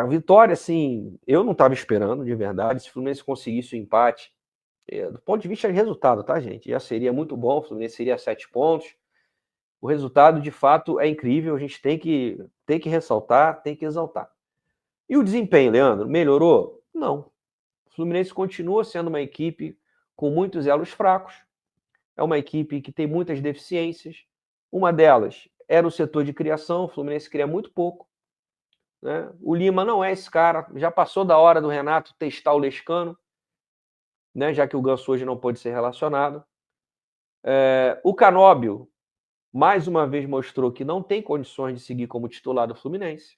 Cara, a vitória, assim, eu não estava esperando, de verdade. Se o Fluminense conseguisse o empate, do ponto de vista de resultado, tá, gente? Já seria muito bom, o Fluminense seria 7 pontos. O resultado, de fato, é incrível, a gente tem que ressaltar, tem que exaltar. E o desempenho, Leandro, melhorou? Não. O Fluminense continua sendo uma equipe com muitos elos fracos, é uma equipe que tem muitas deficiências. Uma delas era o setor de criação, o Fluminense cria muito pouco. Né? O Lima não é esse cara, já passou da hora do Renato testar o Lescano, né? Já que o Ganso hoje não pode ser relacionado. O Canóbio, mais uma vez, mostrou que não tem condições de seguir como titular do Fluminense.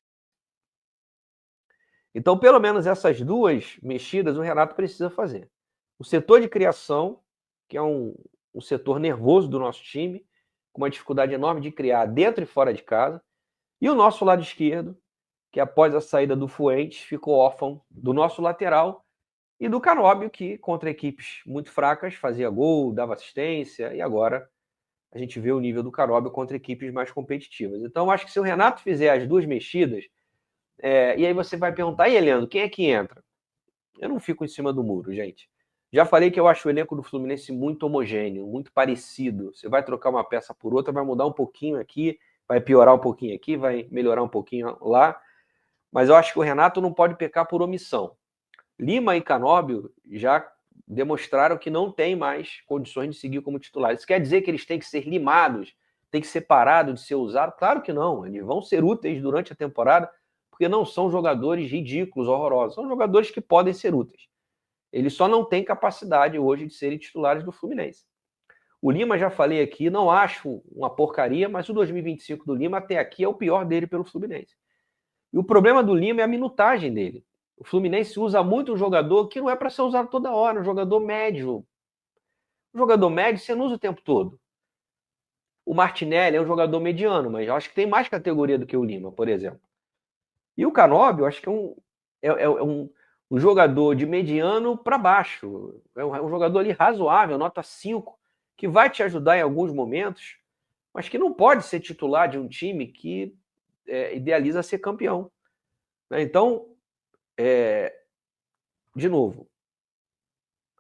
Então, pelo menos essas duas mexidas o Renato precisa fazer. O setor de criação, que é um setor nervoso do nosso time, com uma dificuldade enorme de criar dentro e fora de casa, e o nosso lado esquerdo, que após a saída do Fuentes ficou órfão do nosso lateral e do Canóbio, que contra equipes muito fracas fazia gol, dava assistência, e agora a gente vê o nível do Canóbio contra equipes mais competitivas. Então, acho que se o Renato fizer as duas mexidas, e aí você vai perguntar, e Leandro, quem é que entra? Eu não fico em cima do muro, gente. Já falei que eu acho o elenco do Fluminense muito homogêneo, muito parecido. Você vai trocar uma peça por outra, vai mudar um pouquinho aqui, vai piorar um pouquinho aqui, vai melhorar um pouquinho lá. Mas eu acho que o Renato não pode pecar por omissão. Lima e Canóbio já demonstraram que não tem mais condições de seguir como titulares. Isso quer dizer que eles têm que ser limados, têm que ser parados de ser usados? Claro que não. Eles vão ser úteis durante a temporada, porque não são jogadores ridículos, horrorosos. São jogadores que podem ser úteis. Eles só não têm capacidade hoje de serem titulares do Fluminense. O Lima, já falei aqui, não acho uma porcaria, mas o 2025 do Lima até aqui é o pior dele pelo Fluminense. E o problema do Lima é a minutagem dele. O Fluminense usa muito um jogador que não é para ser usado toda hora, um jogador médio. Um jogador médio você não usa o tempo todo. O Martinelli é um jogador mediano, mas eu acho que tem mais categoria do que o Lima, por exemplo. E o Canóbio, eu acho que é um jogador de mediano para baixo. É um jogador ali razoável, nota 5, que vai te ajudar em alguns momentos, mas que não pode ser titular de um time que idealiza ser campeão. Então, de novo,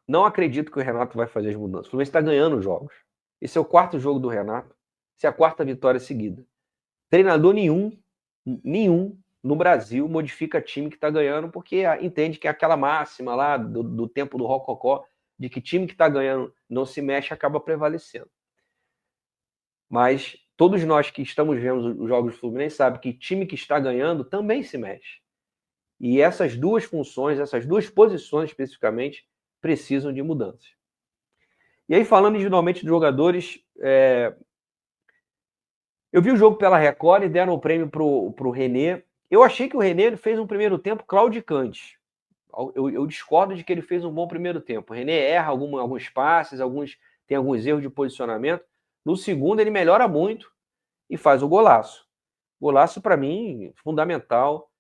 não acredito que o Renato vai fazer as mudanças. O Fluminense está ganhando jogos. Esse é o 4º jogo do Renato. Essa é a 4ª vitória seguida. Treinador nenhum no Brasil modifica time que está ganhando, porque entende que é aquela máxima lá do tempo do Rococó, de que time que está ganhando não se mexe, acaba prevalecendo. Mas todos nós que estamos vendo os jogos do Fluminense sabem que time que está ganhando também se mexe. E essas duas funções, essas duas posições especificamente, precisam de mudanças. E aí, falando individualmente de jogadores, eu vi o jogo pela Record e deram o prêmio para o René. Eu achei que o René fez um primeiro tempo claudicante. Eu discordo de que ele fez um bom primeiro tempo. O René erra alguns passes, tem alguns erros de posicionamento. No segundo, ele melhora muito e faz o golaço. Golaço, para mim, fundamental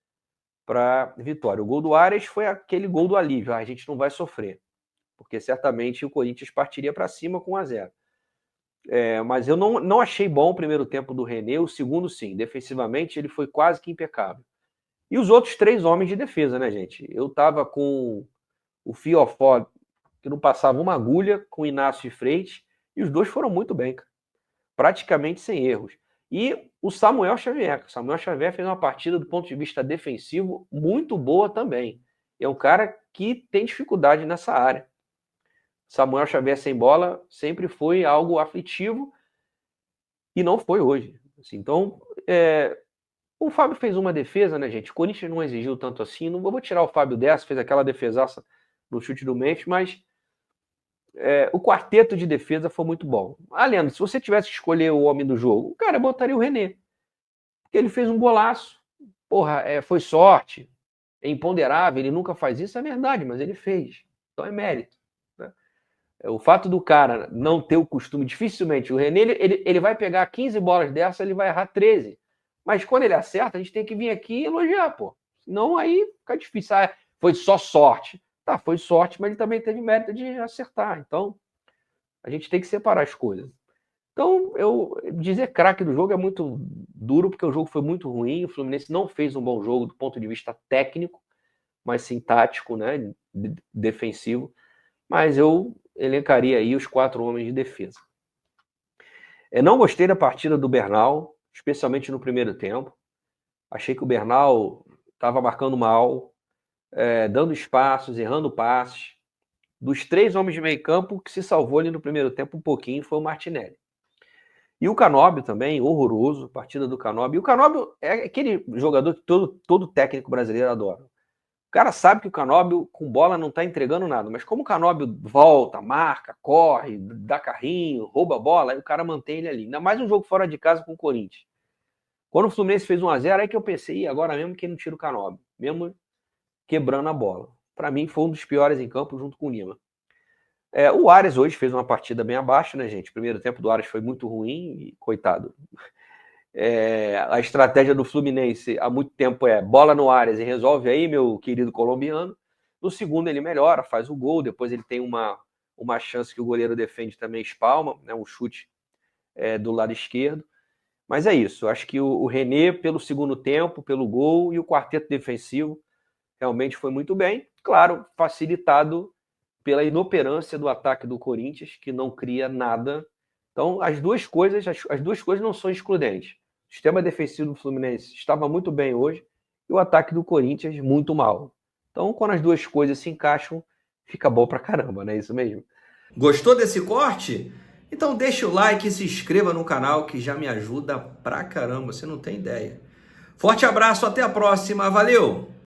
para a vitória. O gol do Arias foi aquele gol do alívio. A gente não vai sofrer, porque certamente o Corinthians partiria para cima com 1-0. Mas eu não achei bom o primeiro tempo do René. O segundo, sim. Defensivamente, ele foi quase que impecável. E os outros 3 homens de defesa, né, gente? Eu tava com o Fiofó, que não passava uma agulha, com o Inácio de Freitas, e os dois foram muito bem, cara. Praticamente sem erros. E o Samuel Xavier. O Samuel Xavier fez uma partida, do ponto de vista defensivo, muito boa também. É um cara que tem dificuldade nessa área. Samuel Xavier sem bola sempre foi algo aflitivo e não foi hoje. Assim, então, o Fábio fez uma defesa, né, gente? O Corinthians não exigiu tanto assim. Não vou tirar o Fábio dessa, fez aquela defesaça no chute do Memphis, mas o quarteto de defesa foi muito bom. Leandro, se você tivesse que escolher o homem do jogo, o cara botaria o René. Porque ele fez um golaço. Porra, foi sorte. É imponderável, ele nunca faz isso, é verdade, mas ele fez. Então é mérito. Né? O fato do cara não ter o costume, dificilmente, o René, ele vai pegar 15 bolas dessa, ele vai errar 13. Mas quando ele acerta, a gente tem que vir aqui e elogiar, pô. Senão aí fica difícil. Foi só sorte. Tá, foi sorte, mas ele também teve mérito de acertar. Então, a gente tem que separar as coisas. Então, eu dizer craque do jogo é muito duro, porque o jogo foi muito ruim, o Fluminense não fez um bom jogo do ponto de vista técnico, mas sim tático, né, defensivo, mas eu elencaria aí os 4 homens de defesa. Eu não gostei da partida do Bernal, especialmente no primeiro tempo. Achei que o Bernal estava marcando mal, dando espaços, errando passes. Dos 3 homens de meio campo, que se salvou ali no primeiro tempo um pouquinho foi o Martinelli. E o Canóbio também, horroroso, partida do Canóbio. E o Canóbio é aquele jogador que todo técnico brasileiro adora. O cara sabe que o Canóbio com bola não está entregando nada, mas como o Canóbio volta, marca, corre, dá carrinho, rouba a bola, aí o cara mantém ele ali. Ainda mais um jogo fora de casa com o Corinthians. Quando o Fluminense fez 1-0, aí que eu pensei, agora mesmo que ele não tira o Canóbio, mesmo quebrando a bola. Para mim foi um dos piores em campo junto com o Lima. O Ares hoje fez uma partida bem abaixo, né, gente? O primeiro tempo do Ares foi muito ruim e, coitado. A estratégia do Fluminense há muito tempo é bola no Ares e resolve aí, meu querido colombiano. No segundo ele melhora, faz o gol, depois ele tem uma chance que o goleiro defende também, espalma, né, um chute do lado esquerdo. Mas é isso, acho que o René, pelo segundo tempo, pelo gol e o quarteto defensivo, realmente foi muito bem. Claro, facilitado pela inoperância do ataque do Corinthians, que não cria nada. Então, as duas coisas não são excludentes. O sistema defensivo do Fluminense estava muito bem hoje e o ataque do Corinthians muito mal. Então, quando as duas coisas se encaixam, fica bom pra caramba, não é isso mesmo? Gostou desse corte? Então deixa o like e se inscreva no canal que já me ajuda pra caramba, você não tem ideia. Forte abraço, até a próxima, valeu!